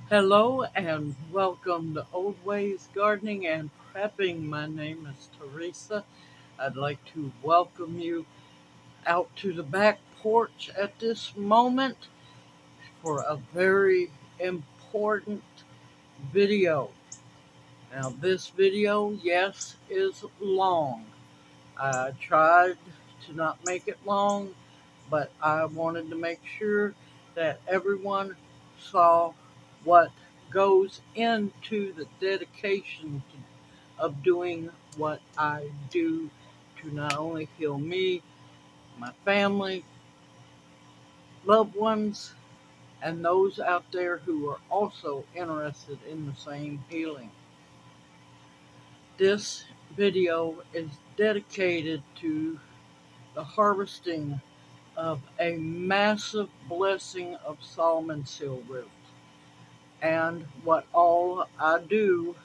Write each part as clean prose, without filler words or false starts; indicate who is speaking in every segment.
Speaker 1: Hello and welcome to Old Ways Gardening and Prepping. My name is Teresa. I'd like to welcome you out to the back porch at this moment for a very important video. Now, this video, yes, is long. I tried to not make it long, but I wanted to make sure that everyone saw what goes into the dedication of doing what I do to not only heal me, my family, loved ones, and those out there who are also interested in the same healing. This video is dedicated to the harvesting of a massive blessing of Solomon seal root and what all I do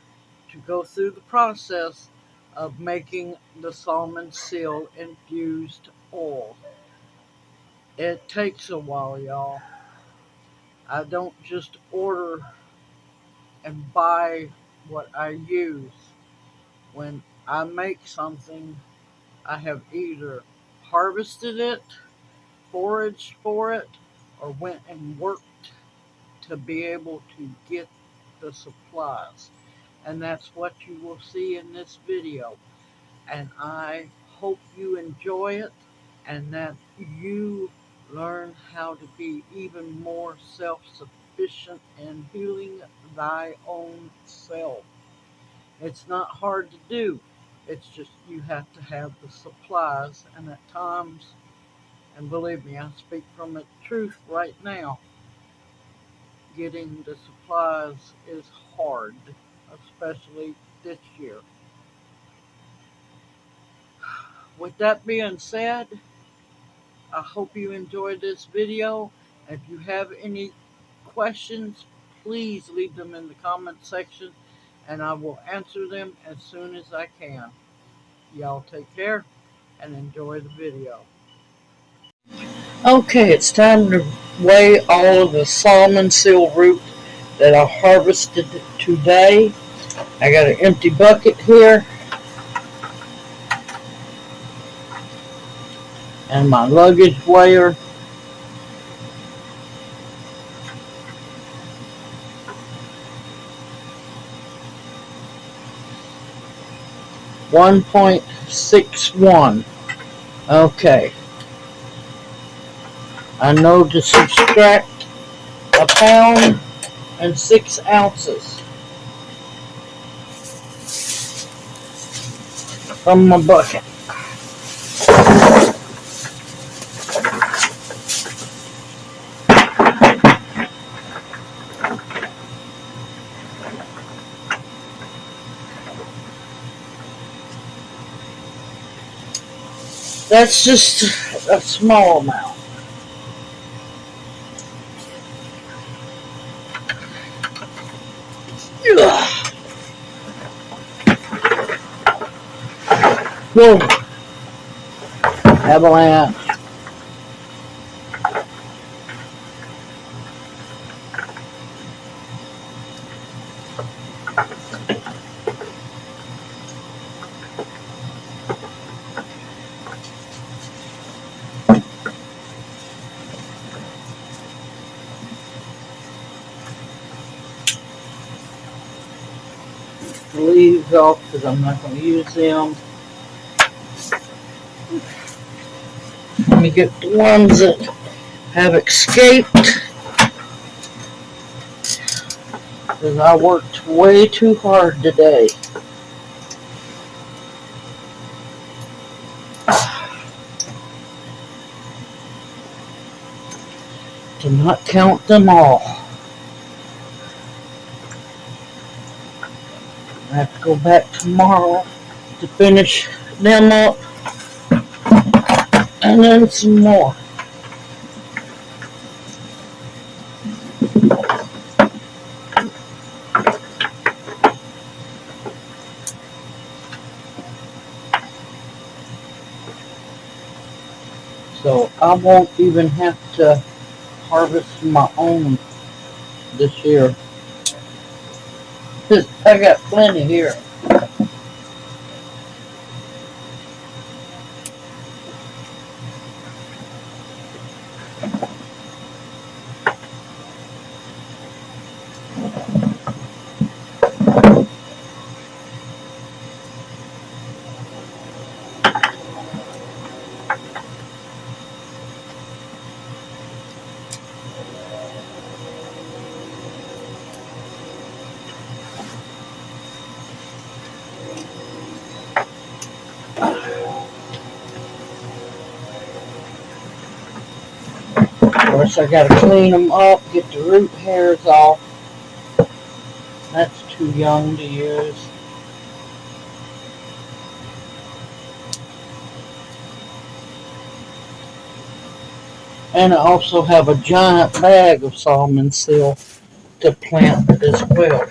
Speaker 1: to go through the process of making the Solomon seal infused oil. It takes a while, y'all. I don't just order and buy what I use. When I make something, I have either harvested it, foraged for it, or went and worked to be able to get the supplies. And that's what you will see in this video. And I hope you enjoy it and that you learn how to be even more self-sufficient in healing thy own self. It's not hard to do. It's just you have to have the supplies, and at times, and believe me, I speak from the truth right now, getting the supplies is hard, especially this year. With that being said, I hope you enjoyed this video. If you have any questions, please leave them in the comment section and I will answer them as soon as I can. Y'all take care and enjoy the video. Okay, it's time to weigh all of the Solomon seal root that I harvested today. I got an empty bucket here and my luggage weigher. .61. Okay, I know to subtract a pound and 6 ounces from my bucket. That's just a small amount. Whoa, avalanche. Leaves off because I'm not going to use them. Let me get the ones that have escaped because I worked way too hard today. To not count them all. I have to go back tomorrow to finish them up and then some more. So I won't even have to harvest my own this year. I got plenty here. Of course, I gotta clean them up, get the root hairs off. That's too young to use. And I also have a giant bag of salmon seal to plant as well.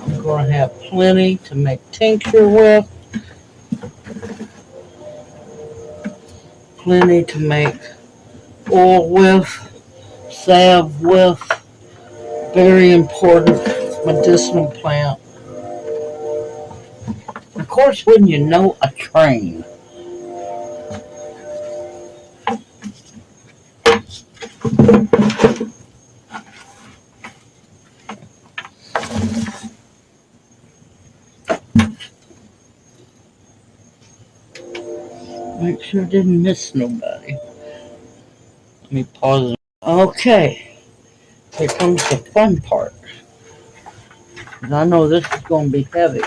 Speaker 1: I'm going to have plenty to make tincture with, plenty to make oil with, salve with. Very important medicinal plant. Of course, wouldn't you know, a train. Make sure I didn't miss nobody. Let me pause. Okay, here comes the fun part. And I know this is going to be heavy.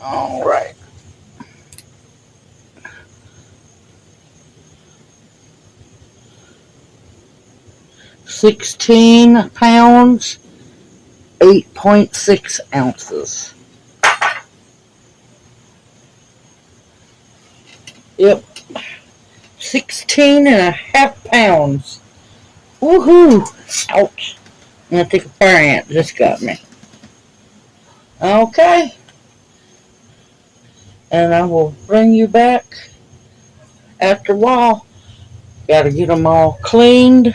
Speaker 1: All right. 16 pounds, 8.6 ounces. Yep. 16.5 pounds. Woohoo! Ouch. I'm going to take a fire ant. Just got me. Okay. And I will bring you back after a while. Got to get them all cleaned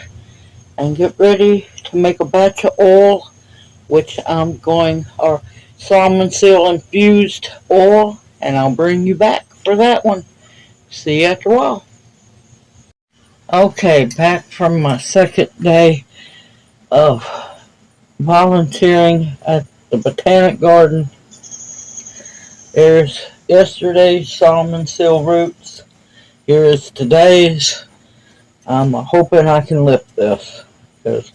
Speaker 1: and get ready to make a batch of oil, which I'm going, or salmon seal infused oil, and I'll bring you back for that one. See you after a while. Okay, back from my second day of volunteering at the Botanic Garden. There's yesterday's salmon seal roots. Here is today's. I'm hoping I can lift this because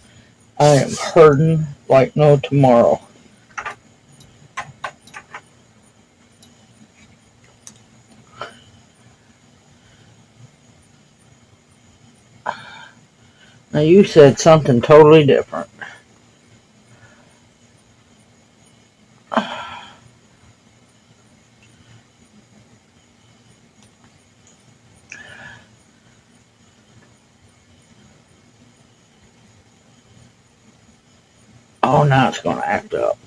Speaker 1: I am hurting like no tomorrow. Now you said something totally different. Oh, now it's going to act up.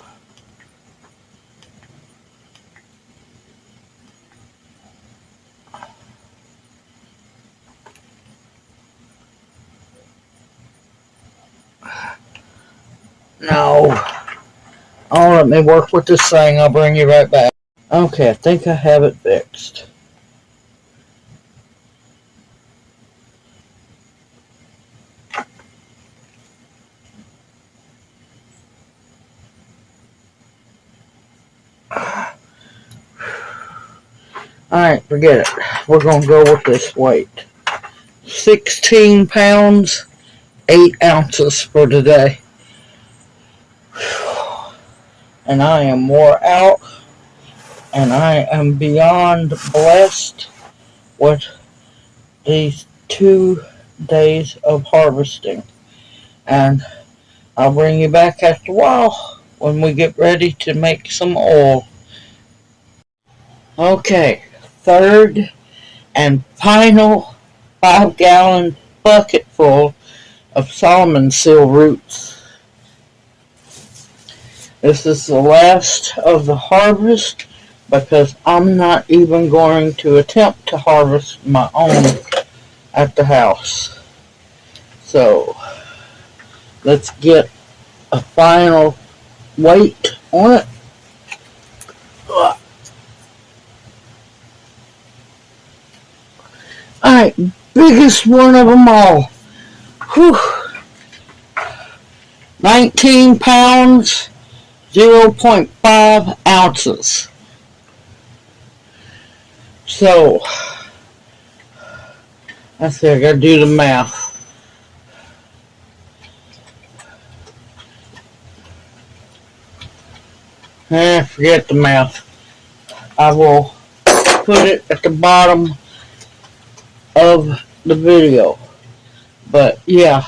Speaker 1: No. Oh, let me work with this thing. I'll bring you right back. Okay, I think I have it fixed. Alright, forget it. We're going to go with this weight. 16 pounds, 8 ounces for today. and I am wore out, and I am beyond blessed with these 2 days of harvesting. And I'll bring you back after a while when we get ready to make some oil. Okay, third and final 5-gallon bucket full of Solomon seal roots. This is the last of the harvest because I'm not even going to attempt to harvest my own at the house. So let's get a final weight on it. Alright, biggest one of them all. Whew. 19 pounds, 0.5 ounces. So, let's see, I gotta do the math. Forget the math. I will put it at the bottom of the video. But yeah,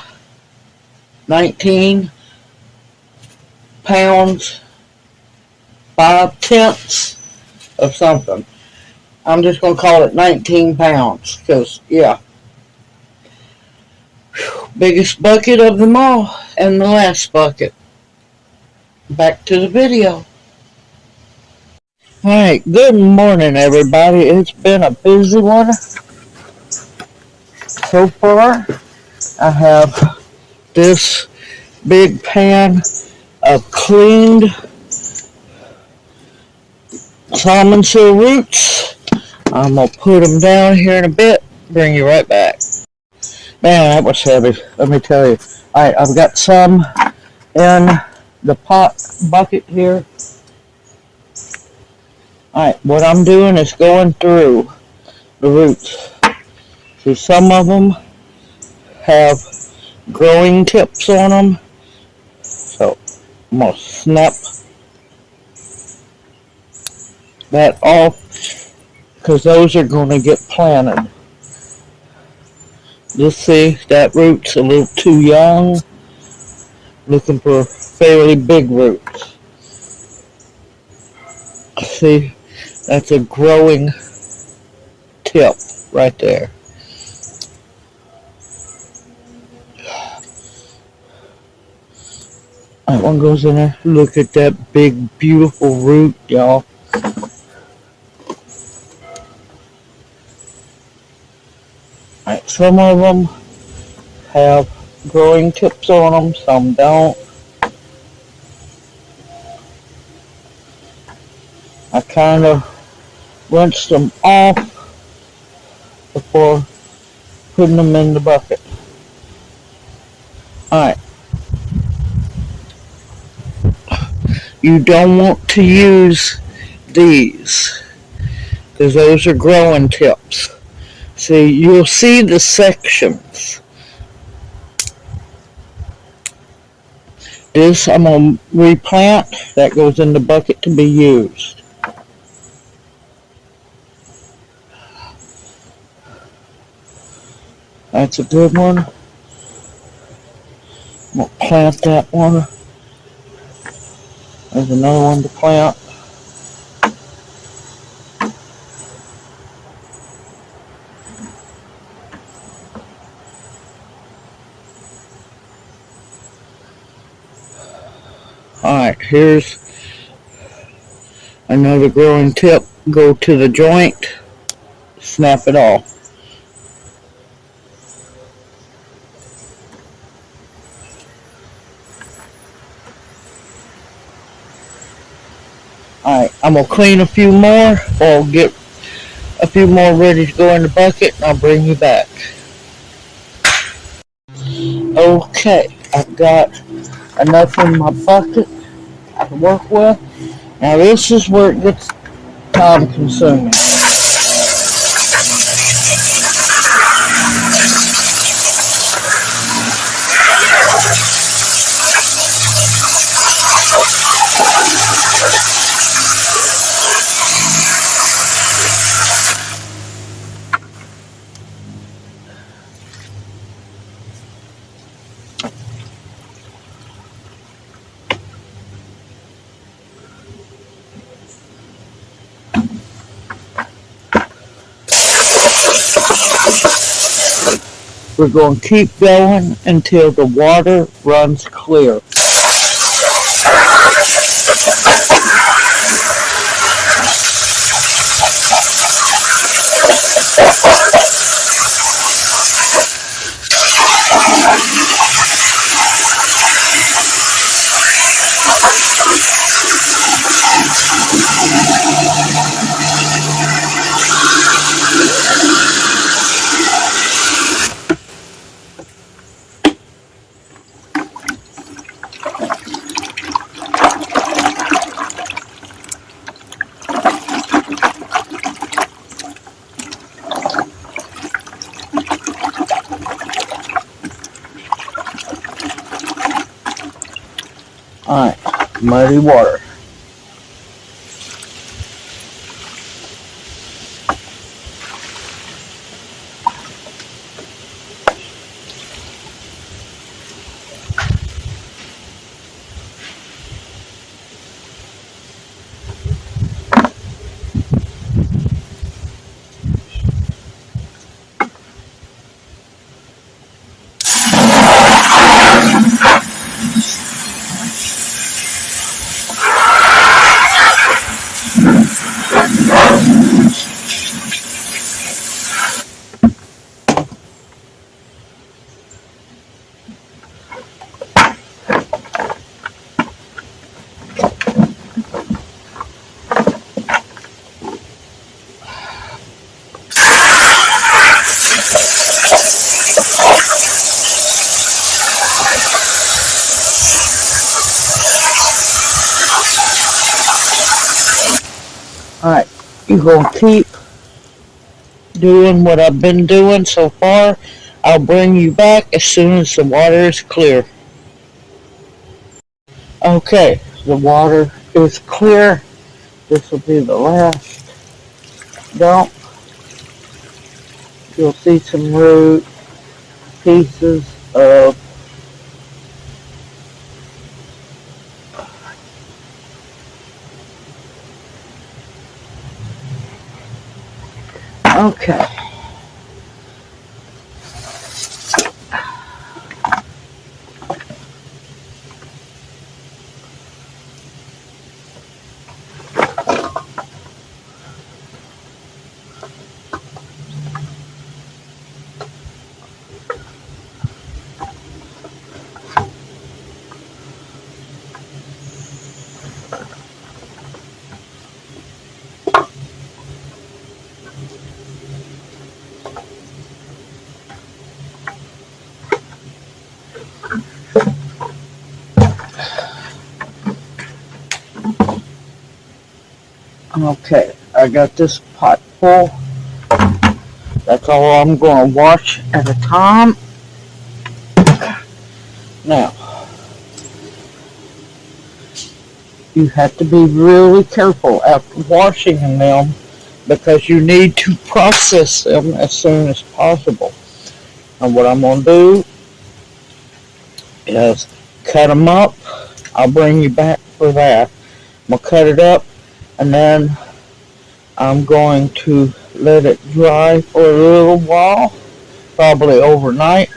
Speaker 1: 19 pounds, 5/10 of something. I'm just going to call it 19 pounds because, yeah, biggest bucket of them all and the last bucket. Back to the video. Alright, good morning everybody. It's been a busy one so far. I have this big pan of cleaned salmon seal roots. I'm going to put them down here in a bit. Bring you right back. Man, that was heavy. Let me tell you. Alright, I've got some in the bucket here. Alright, what I'm doing is going through the roots. See, some of them have growing tips on them. So, I'm going to snap that off because those are going to get planted. Just see, that root's a little too young. Looking for fairly big roots. See, that's a growing tip right there. That one goes in there. Look at that big, beautiful root, y'all. Alright, some of them have growing tips on them, some don't. I kind of rinsed them off before putting them in the bucket. Alright. You don't want to use these because those are growing tips. See, you'll see the sections. This I'm going to replant. That goes in the bucket to be used. That's a good one. I'm going to plant that one. There's another one to plant. Alright, here's another growing tip. Go to the joint, snap it off. Alright, I'm going to clean a few more, or get a few more ready to go in the bucket, and I'll bring you back. Okay, I've got enough in my bucket to work with. Now this is where it gets time consuming. We're going to keep going until the water runs clear. Alright, muddy water. Alright, you're going to keep doing what I've been doing so far. I'll bring you back as soon as the water is clear. Okay, the water is clear. This will be the last dump. You'll see some root pieces of okay. Okay, I got this pot full. That's all I'm going to wash at a time. Now, you have to be really careful after washing them because you need to process them as soon as possible. And what I'm going to do is cut them up. I'll bring you back for that. I'm going to cut it up and then I'm going to let it dry for a little while, probably overnight.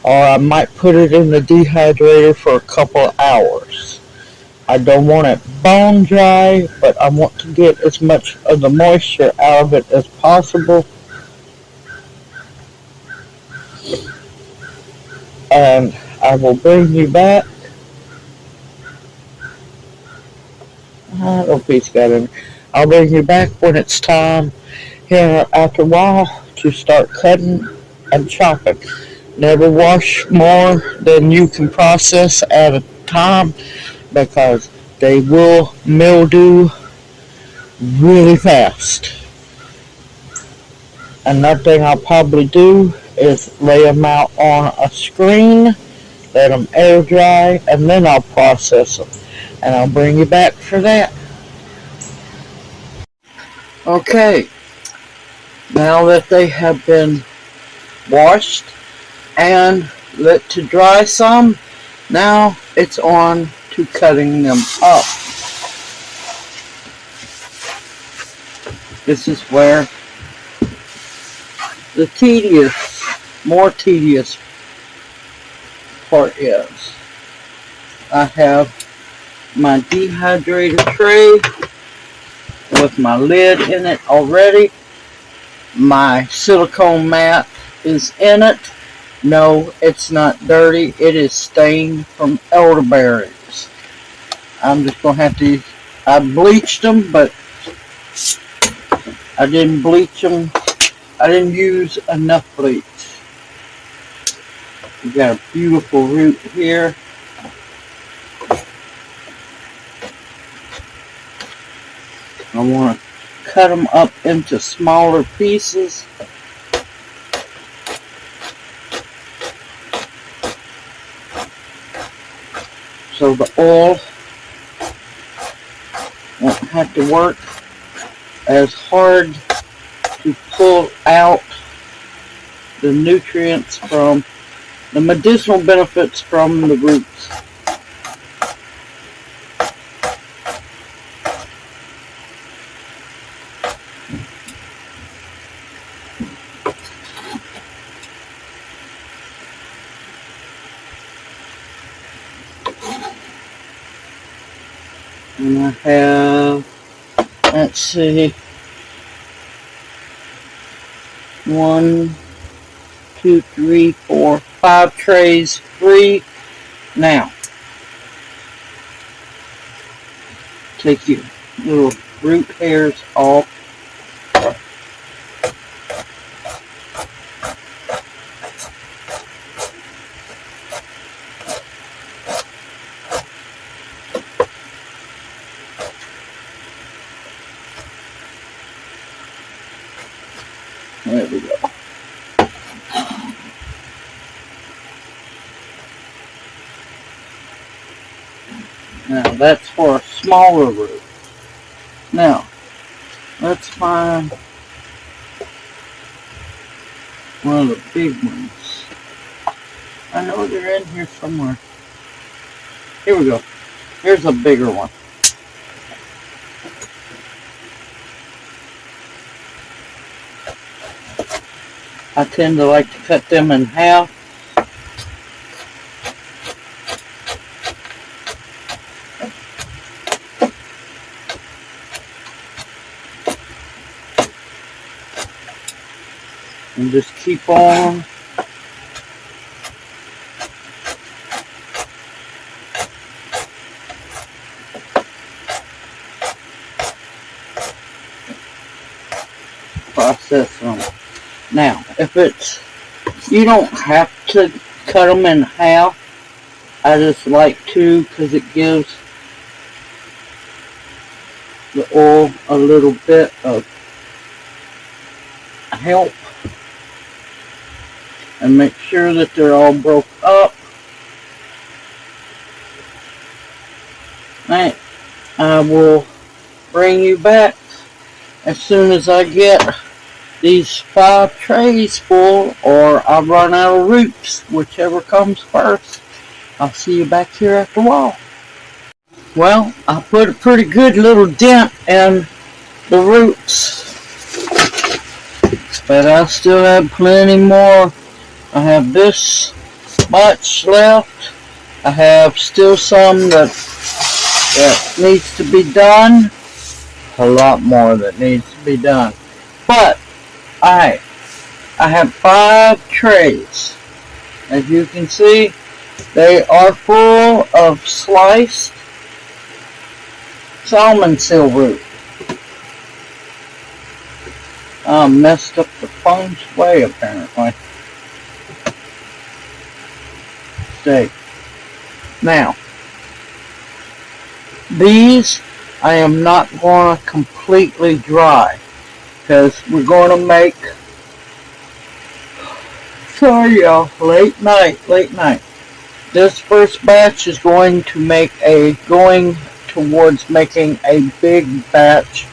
Speaker 1: Or I might put it in the dehydrator for a couple of hours. I don't want it bone dry, but I want to get as much of the moisture out of it as possible. And I will bring you back. Little piece got in. I'll bring you back when it's time here after a while to start cutting and chopping. Never wash more than you can process at a time because they will mildew really fast. Another thing I'll probably do is lay them out on a screen, let them air dry, and then I'll process them. And I'll bring you back for that. Okay, now that they have been washed and let to dry some, now it's on to cutting them up. This is where The more tedious part is I have my dehydrator tray with my lid in it already. My silicone mat is in it. No, it's not dirty. It is stained from elderberries. I'm just going to have to, I bleached them, but I didn't bleach them. I didn't use enough bleach. We got a beautiful root here. I want to cut them up into smaller pieces. So the oil won't have to work as hard to pull out the nutrients from the medicinal benefits from the roots. And I have, let's see, 1, 2, 3, 4, 5 trays free. Now, take your little root hairs off. There we go. Now that's for a smaller root. Now, let's find one of the big ones. I know they're in here somewhere. Here we go. Here's a bigger one. I tend to like to cut them in half. And just keep on process them. Now, if it's, you don't have to cut them in half. I just like to because it gives the oil a little bit of help. And make sure that they're all broke up. Alright, I will bring you back as soon as I get these 5 trays full, or I run out of roots, whichever comes first. I'll see you back here after a while. Well, I put a pretty good little dent in the roots, but I still have plenty more. I have this much left. I have still some that needs to be done. A lot more that needs to be done. But I have 5 trays. As you can see, they are full of sliced salmon seal root. I messed up the feng shui apparently. Now, these I am not going to completely dry because we're going to make, sorry y'all, late night. This first batch is going towards making a big batch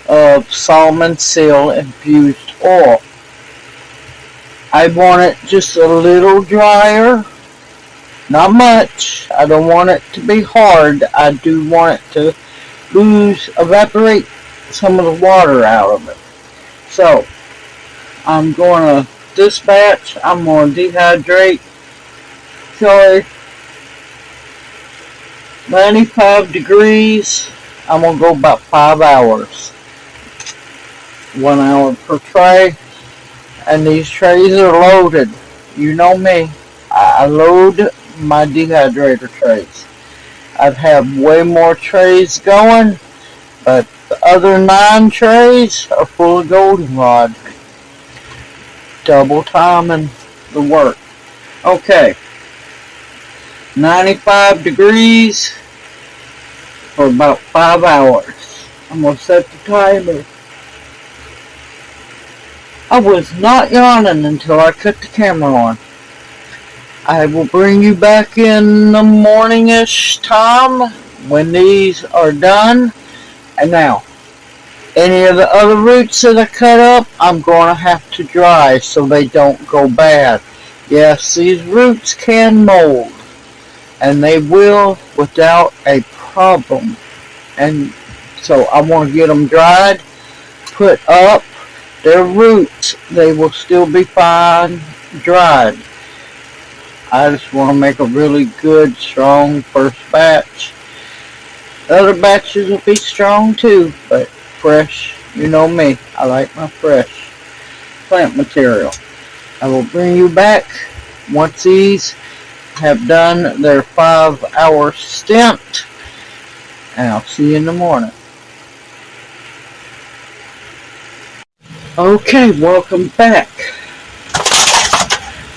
Speaker 1: of salmon seal infused oil. I want it just a little drier. Not much. I don't want it to be hard. I do want it to evaporate some of the water out of it. So, I'm going to, this batch, I'm going to dehydrate till 95 degrees. I'm going to go about 5 hours. 1 hour per tray. And these trays are loaded. You know me. I load my dehydrator trays. I'd have way more trays going, but the other 9 trays are full of goldenrod. Double timing the work. Okay. 95 degrees for about 5 hours. I'm going to set the timer. I was not yawning until I cut the camera on. I will bring you back in the morning-ish time when these are done. And now, any of the other roots that I cut up, I'm going to have to dry so they don't go bad. Yes, these roots can mold, and they will without a problem. And so I want to get them dried, put up. Their roots, they will still be fine dried. I just want to make a really good, strong first batch. The other batches will be strong too, but fresh, you know me. I like my fresh plant material. I will bring you back once these have done their 5-hour stint, and I'll see you in the morning. Okay, welcome back.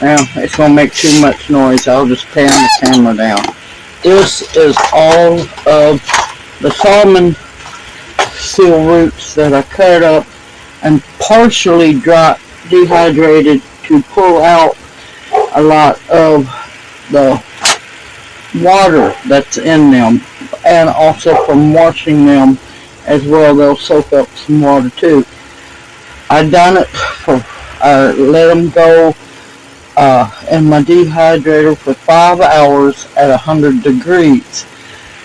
Speaker 1: Now, it's going to make too much noise. I'll just pan the camera down. This is all of the salmon seal roots that I cut up and partially dehydrated to pull out a lot of the water that's in them, and also from washing them as well. They'll soak up some water too. I done it for, let them go in my dehydrator for 5 hours at 100 degrees.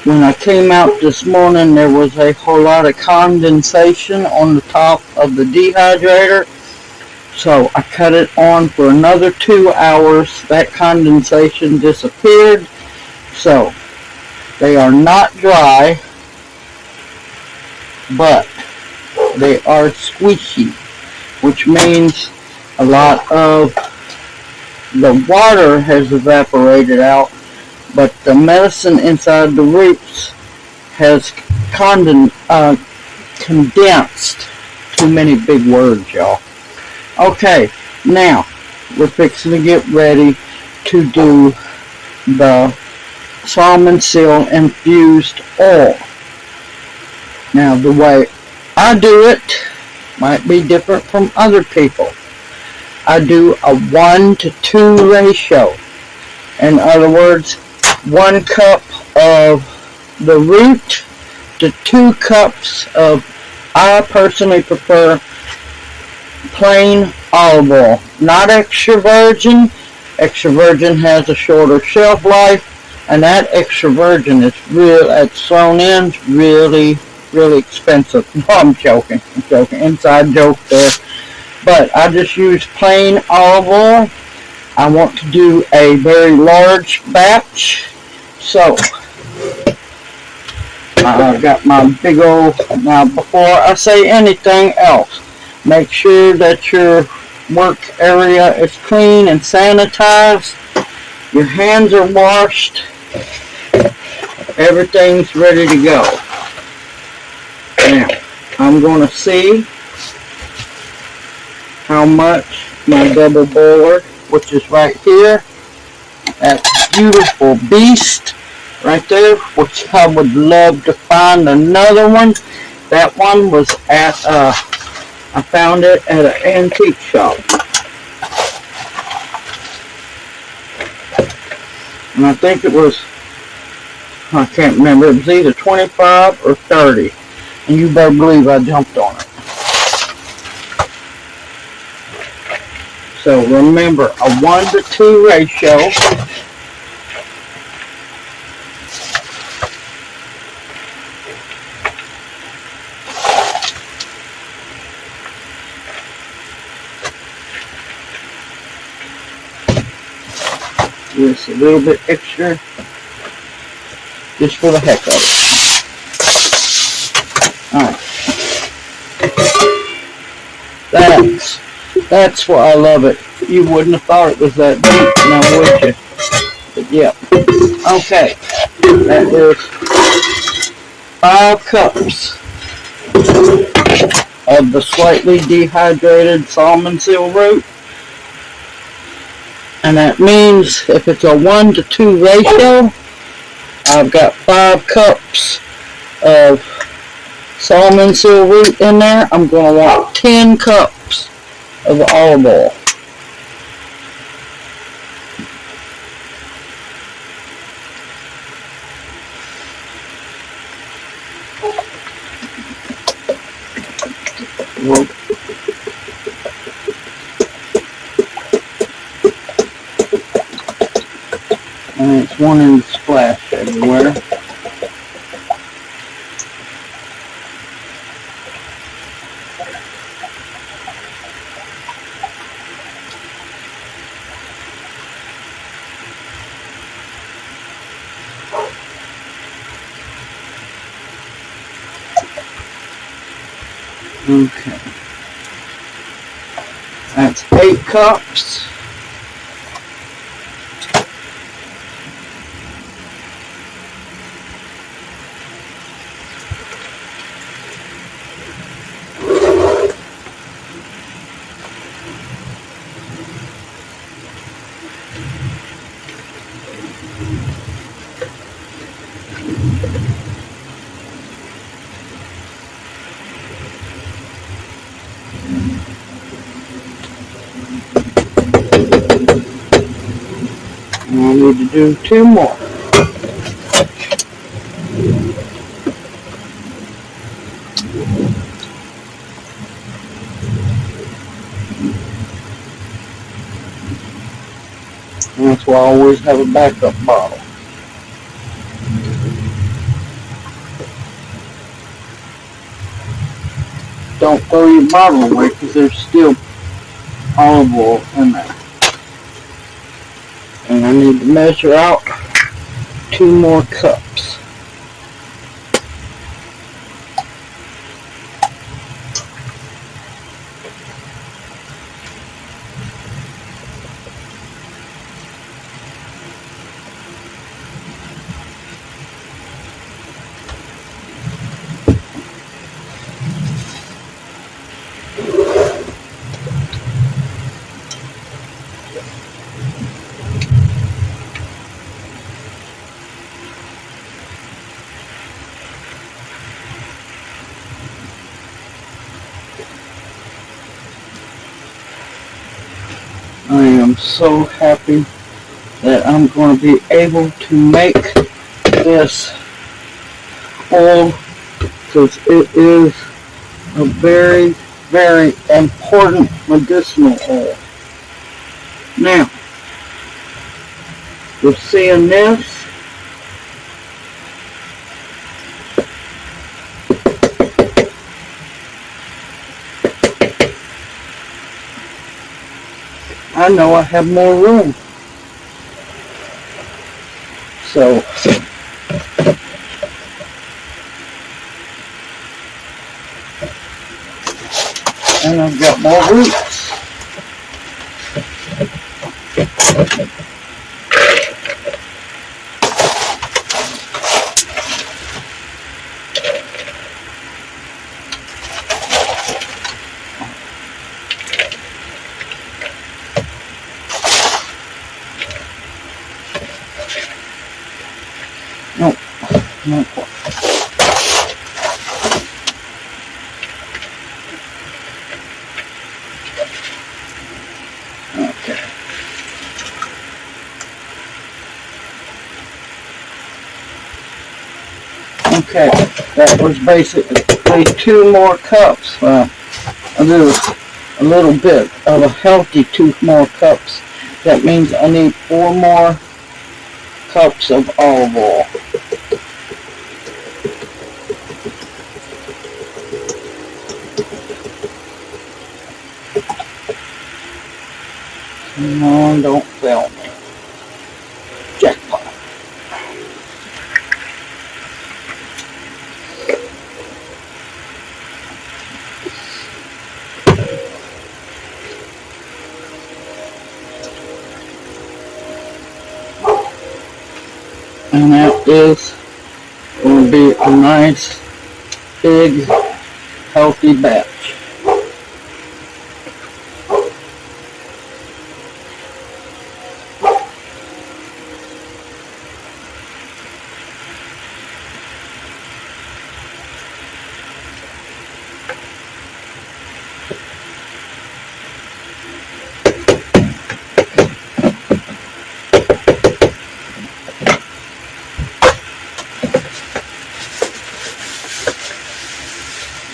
Speaker 1: When I came out this morning, there was a whole lot of condensation on the top of the dehydrator. So I cut it on for another 2 hours. That condensation disappeared. So they are not dry, but they are squishy, which means a lot of the water has evaporated out, but the medicine inside the roots has condensed. Too many big words, y'all. Okay, now we're fixing to get ready to do the salmon seal infused oil. Now, the way I do it might be different from other people. I do a 1-to-2 ratio. In other words, 1 cup of the root to 2 cups of, I personally prefer plain olive oil, not extra virgin. Extra virgin has a shorter shelf life, and that extra virgin is it's thrown in, really expensive. No, I'm joking. Inside joke there. But I just use plain olive oil. I want to do a very large batch. So, I've got my big old, now before I say anything else, make sure that your work area is clean and sanitized. Your hands are washed. Everything's ready to go. Now, I'm going to see how much my double boiler, which is right here, that beautiful beast right there, which I would love to find another one. That one was at, I found it at an antique shop. And I think it was, I can't remember, it was either 25 or 30. And you better believe I jumped on it. So remember, a 1-to-2 ratio. Just a little bit extra, just for the heck of it. Alright. That's why I love it. You wouldn't have thought it was that deep, now would you? But yeah. Okay. That is 5 cups of the slightly dehydrated salmon seal root. And that means if it's a 1 to 2 ratio, I've got 5 cups of salmon seal root in there. I'm going to want 10 cups of olive oil. And it's wanting to splash everywhere. Okay. That's 8 cups. I need to do 2 more. And that's why I always have a backup bottle. Don't throw your bottle away because there's still olive oil in there. And I need to measure out 2 more cups. I am so happy that I'm going to be able to make this oil because it is a very, very important medicinal oil. Now, you're seeing this. I know I have more room. So, and I've got more roots. Nope, not quite. Okay. Okay, that was basically 2 more cups. I do a little bit of a healthy 2 more cups. That means I need 4 more cups of olive oil. Come on, don't fail me. is going to be a nice, big, healthy batch.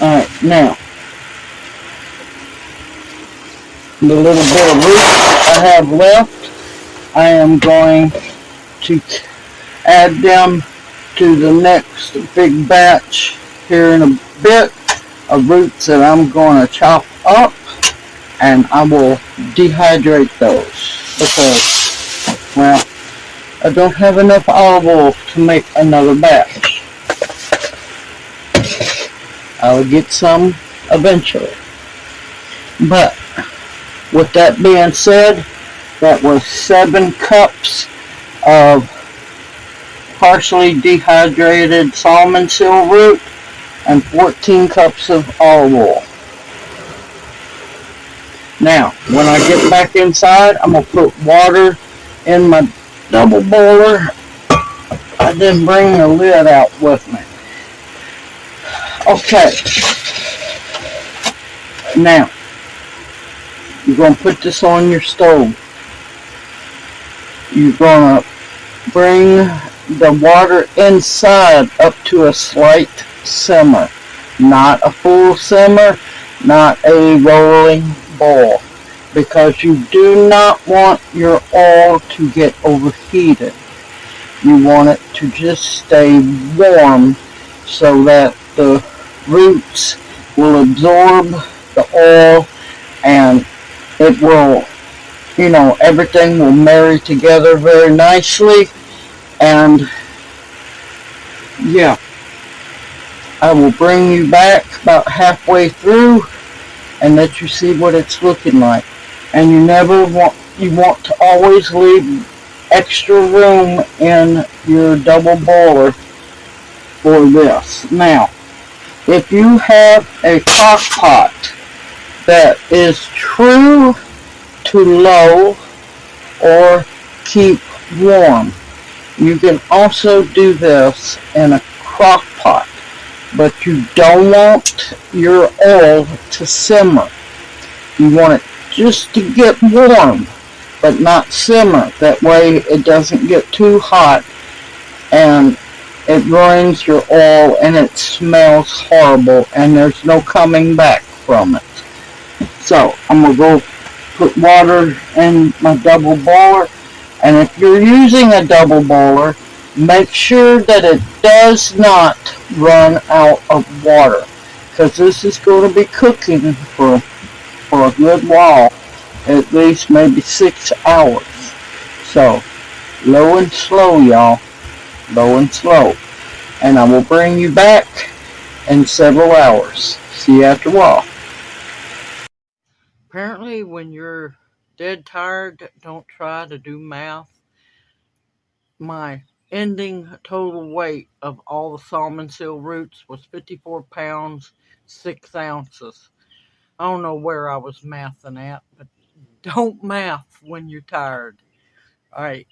Speaker 1: Alright, now, the little bit of root I have left, I am going to add them to the next big batch here in a bit of roots that I'm going to chop up, and I will dehydrate those because, well, I don't have enough olive oil to make another batch. I'll get some eventually. But with that being said, that was 7 cups of partially dehydrated salmon seal root and 14 cups of olive oil. Now, when I get back inside, I'm going to put water in my double boiler. I didn't bring the lid out with me. Okay. Now, you're going to put this on your stove. You're going to bring the water inside up to a slight simmer. Not a full simmer, not a rolling boil. Because you do not want your oil to get overheated. You want it to just stay warm so that the roots will absorb the oil and it will, everything will marry together very nicely. And yeah, I will bring you back about halfway through and let you see what it's looking like. And you want to always leave extra room in your double boiler for this. Now, if you have a crock pot that is true to low or keep warm, you can also do this in a crock pot, but you don't want your oil to simmer. You want it just to get warm, but not simmer. That way it doesn't get too hot and it ruins your oil and it smells horrible and there's no coming back from it. So I'm going to go put water in my double boiler, and if you're using a double boiler, make sure that it does not run out of water, because this is going to be cooking for a good while, at least maybe 6 hours. So low and slow, y'all, low and slow. And I will bring you back in several hours. See you after a while. Apparently, when you're dead tired, don't try to do math. My ending total weight of all the salmon seal roots was 54 pounds, 6 ounces. I don't know where I was mathing at, but don't math when you're tired. Alright,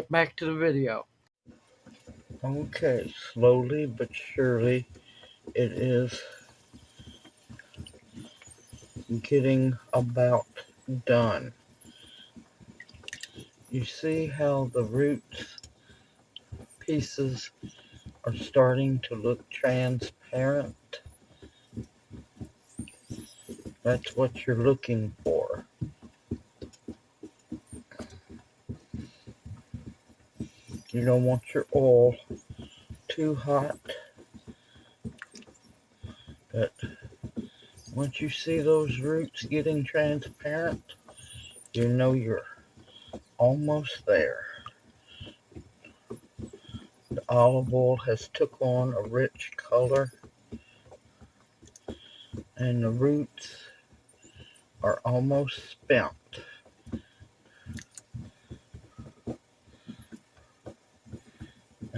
Speaker 1: back to the video. Okay, slowly but surely it is getting about done. You see how the root pieces are starting to look transparent? That's what you're looking for. You don't want your oil too hot, but once you see those roots getting transparent, you know you're almost there. The olive oil has took on a rich color, and the roots are almost spent.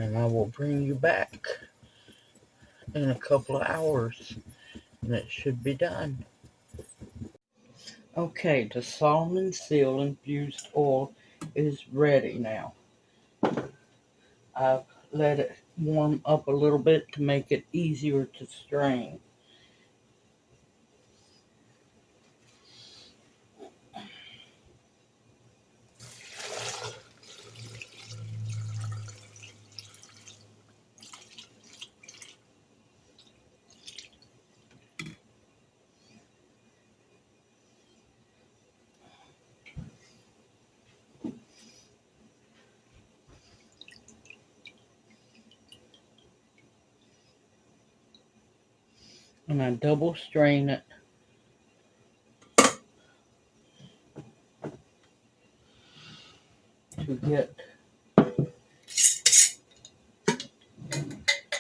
Speaker 1: and I will bring you back in a couple of hours, and it should be done. Okay, the Solomon Seal infused oil is ready now. I've let it warm up a little bit to make it easier to strain. And I double strain it to get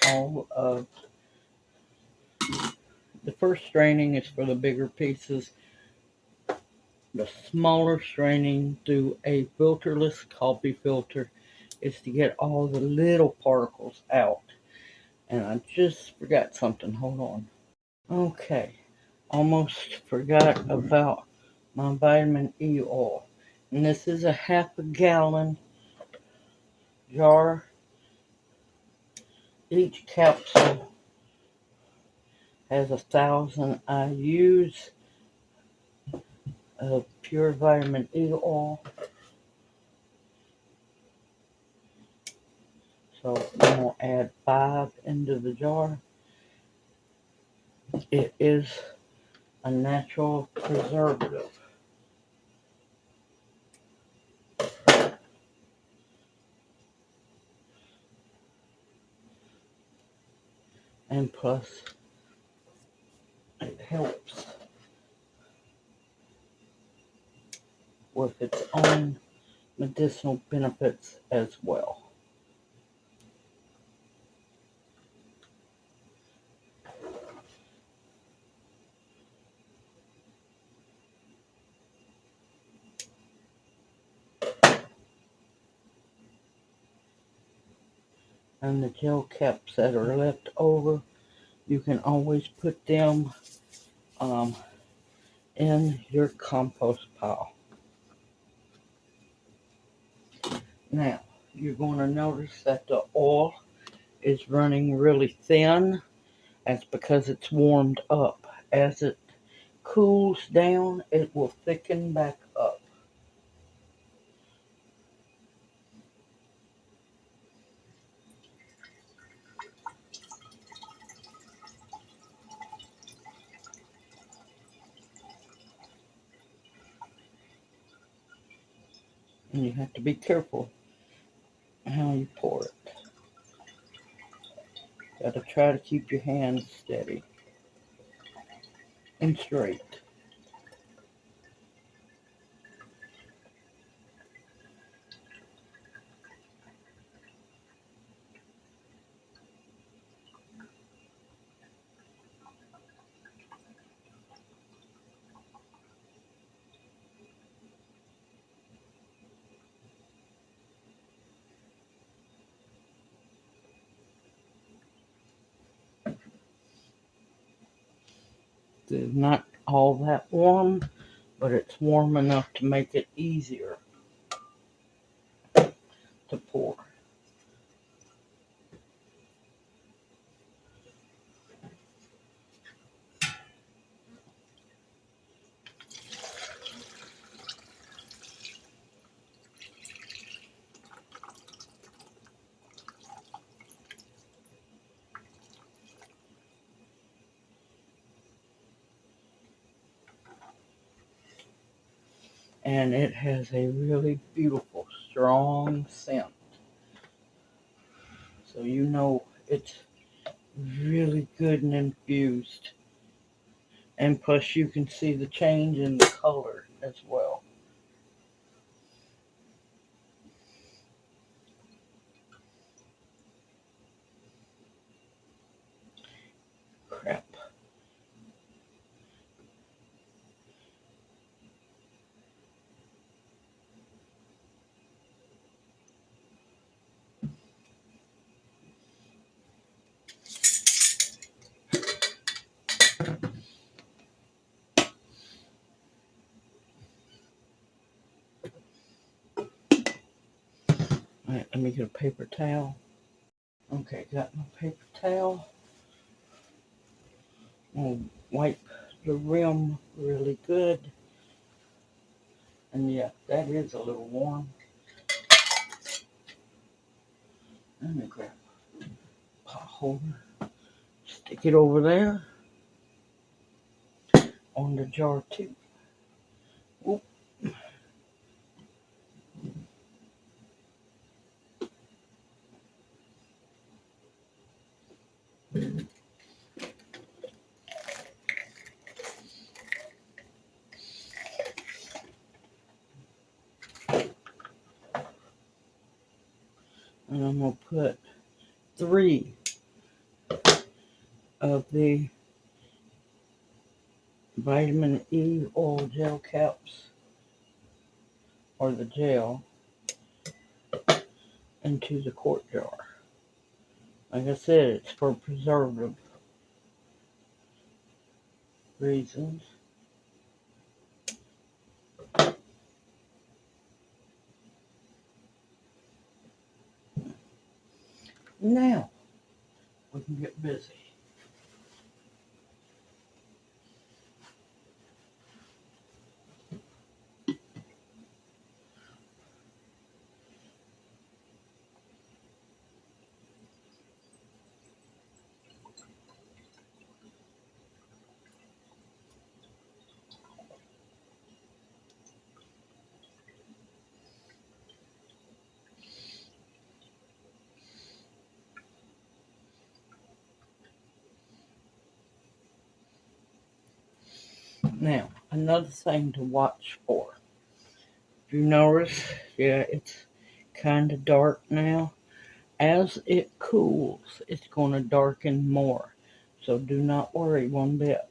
Speaker 1: all of the first straining is for the bigger pieces. The smaller straining through a filterless coffee filter is to get all the little particles out. And I just forgot something. Hold on. Okay. Almost forgot about my vitamin E oil. And this is a half a gallon jar. Each capsule has 1,000 IUs of pure vitamin E oil. So I'm going to add 5 into the jar. It is a natural preservative. And plus, it helps with its own medicinal benefits as well. And the gel caps that are left over, you can always put them in your compost pile. Now, you're going to notice that the oil is running really thin. That's because it's warmed up. As it cools down, it will thicken back up. And you have to be careful how you pour it. Got to try to keep your hands steady and straight. It's not all that warm, but it's warm enough to make it easier to pour. And it has a really beautiful, strong scent. So you know it's really good and infused. And plus you can see the change in the color as well. Crap. Alright, let me get a paper towel. Okay, got my paper towel. I'll wipe the rim really good. And yeah, that is a little warm. Let me grab a pot holder. Stick it over there on the jar too. Whoop. And I'm going to put 3 of the vitamin E oil gel caps, or the gel, into the quart jar. Like I said, it's for preservative reasons. Now, we can get busy. Now, another thing to watch for. If you notice, yeah, it's kind of dark now. As it cools, it's going to darken more. So do not worry one bit.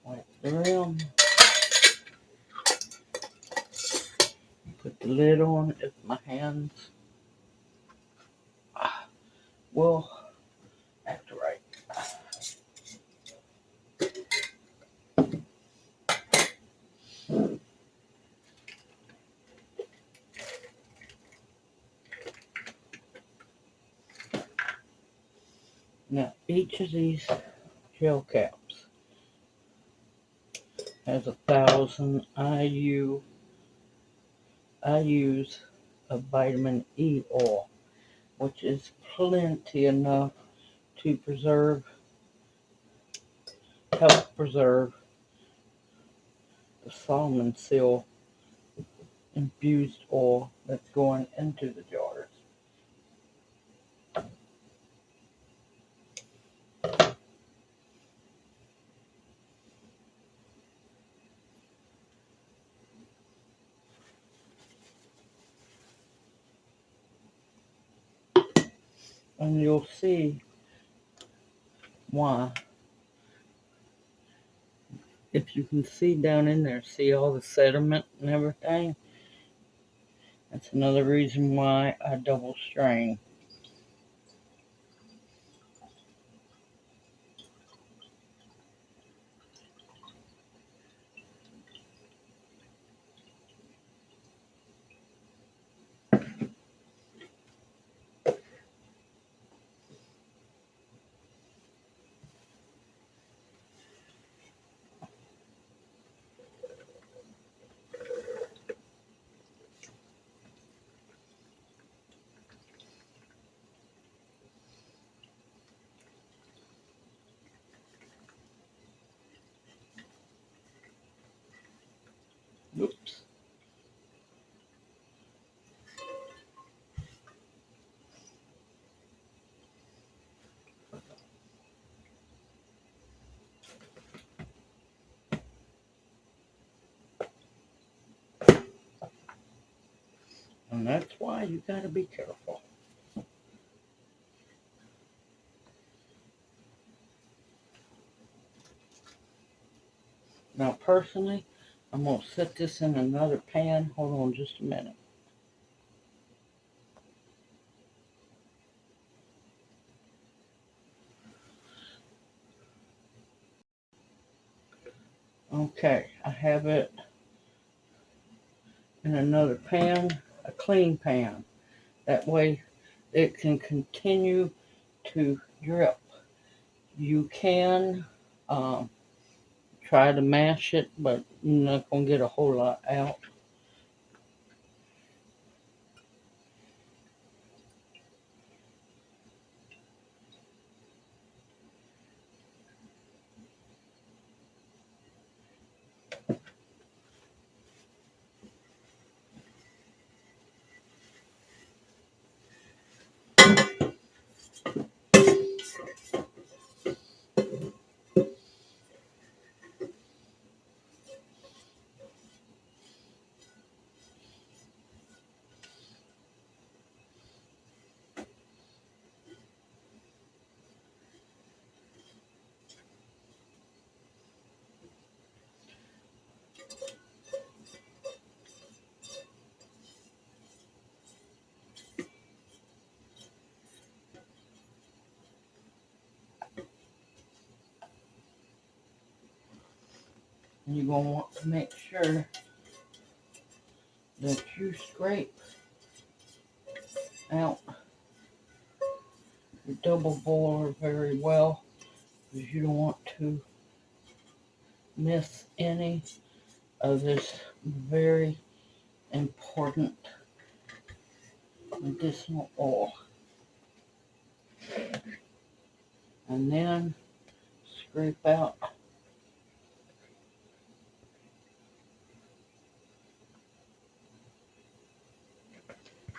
Speaker 1: Wipe the rim. Put the lid on if my hands will act right. Now, each of these gel caps has 1,000 IU. I use a vitamin E oil, which is plenty enough to help preserve the salmon seal infused oil that's going into the jars. And you'll see why. If you can see down in there, see all the sediment and everything? That's another reason why I double strain. Oops. And that's why you got to be careful. Now, personally, I'm going to set this in another pan. Hold on just a minute. Okay, I have it in another pan, a clean pan. That way it can continue to drip. You can try to mash it, but you're not going to get a whole lot out. And you're going to want to make sure that you scrape out your double boiler very well, because you don't want to miss any of this very important medicinal oil. And then scrape out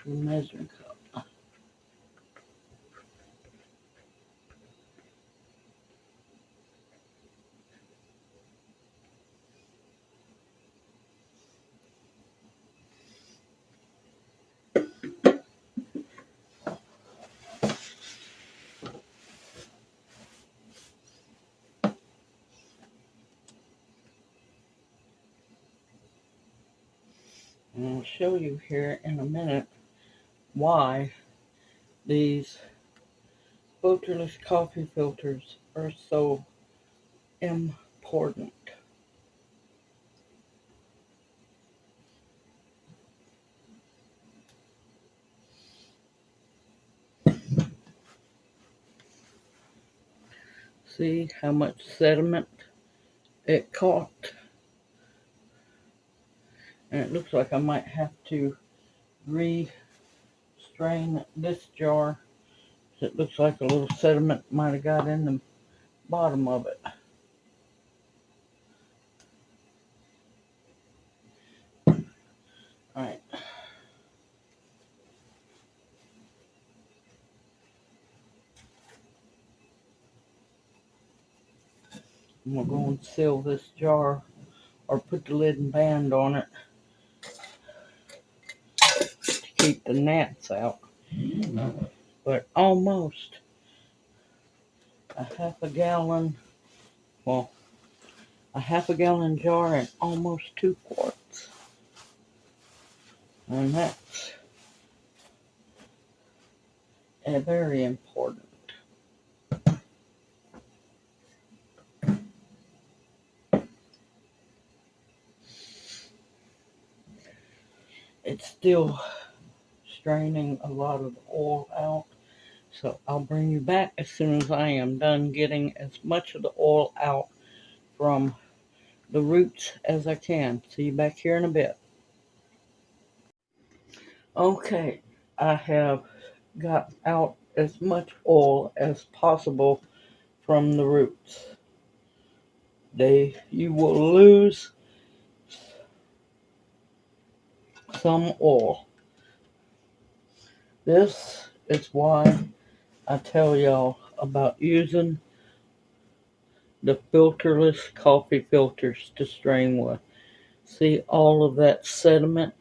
Speaker 1: your measuring cup. And I'll show you here in a minute why these filterless coffee filters are so important. See how much sediment it caught? And it looks like I might have to re-strain this jar. It looks like a little sediment might have got in the bottom of it. Alright. I'm going to go and seal this jar, or put the lid and band on it to keep the gnats out. But almost a half a gallon jar and almost 2 quarts. And that's very important. It's still straining a lot of the oil out, so I'll bring you back as soon as I am done getting as much of the oil out from the roots as I can. See you back here in a bit. Okay, I have got out as much oil as possible from the roots. You will lose some oil. This is why I tell y'all about using the filterless coffee filters to strain with. See all of that sediment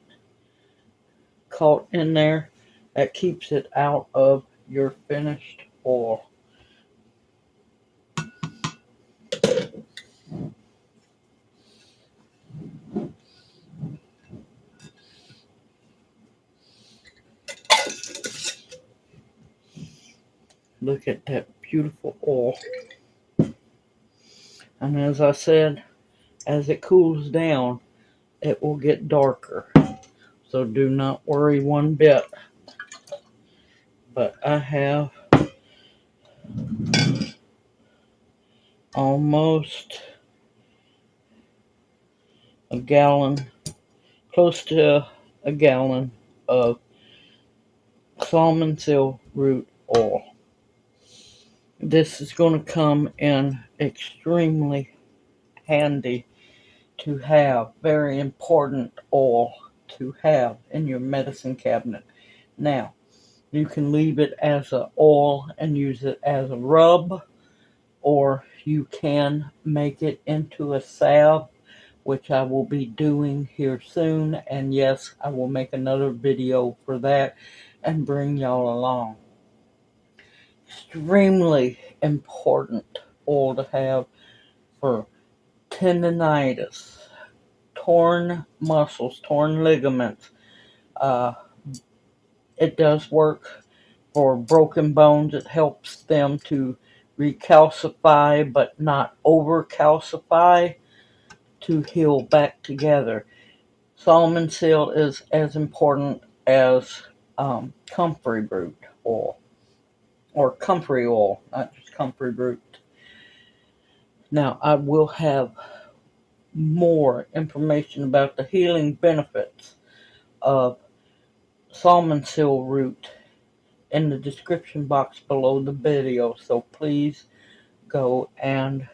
Speaker 1: caught in there that keeps it out of your finished oil. Look at that beautiful oil. And as I said, as it cools down, it will get darker. So do not worry one bit. But I have almost a gallon, close to a gallon of salmon root oil. This is going to come in extremely handy to have, very important oil to have in your medicine cabinet. Now, you can leave it as an oil and use it as a rub, or you can make it into a salve, which I will be doing here soon. And yes, I will make another video for that and bring y'all along. Extremely important oil to have for tendonitis, torn muscles, torn ligaments. It does work for broken bones. It helps them to recalcify but not over calcify, to heal back together. Solomon seal is as important as comfrey root oil, or comfrey oil, not just comfrey root. Now, I will have more information about the healing benefits of salmon seal root in the description box below the video, so please go and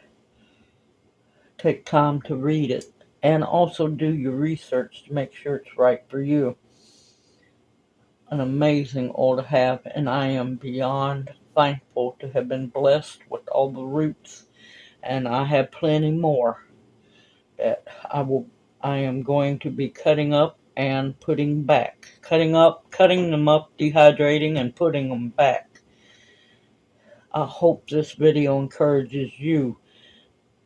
Speaker 1: take time to read it, and also do your research to make sure it's right for you. An amazing oil to have, and I am beyond thankful to have been blessed with all the roots, and I have plenty more that I am going to be cutting up and putting back. Cutting them up, dehydrating, and putting them back. I hope this video encourages you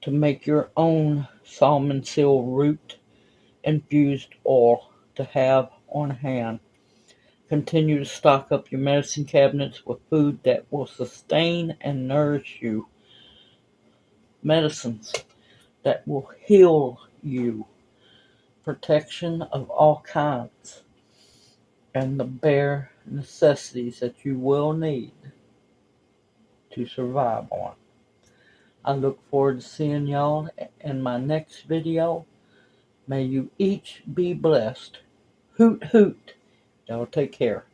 Speaker 1: to make your own salmon seal root infused oil to have on hand. Continue to stock up your medicine cabinets with food that will sustain and nourish you. Medicines that will heal you. Protection of all kinds. And the bare necessities that you will need to survive on. I look forward to seeing y'all in my next video. May you each be blessed. Hoot hoot. Y'all take care.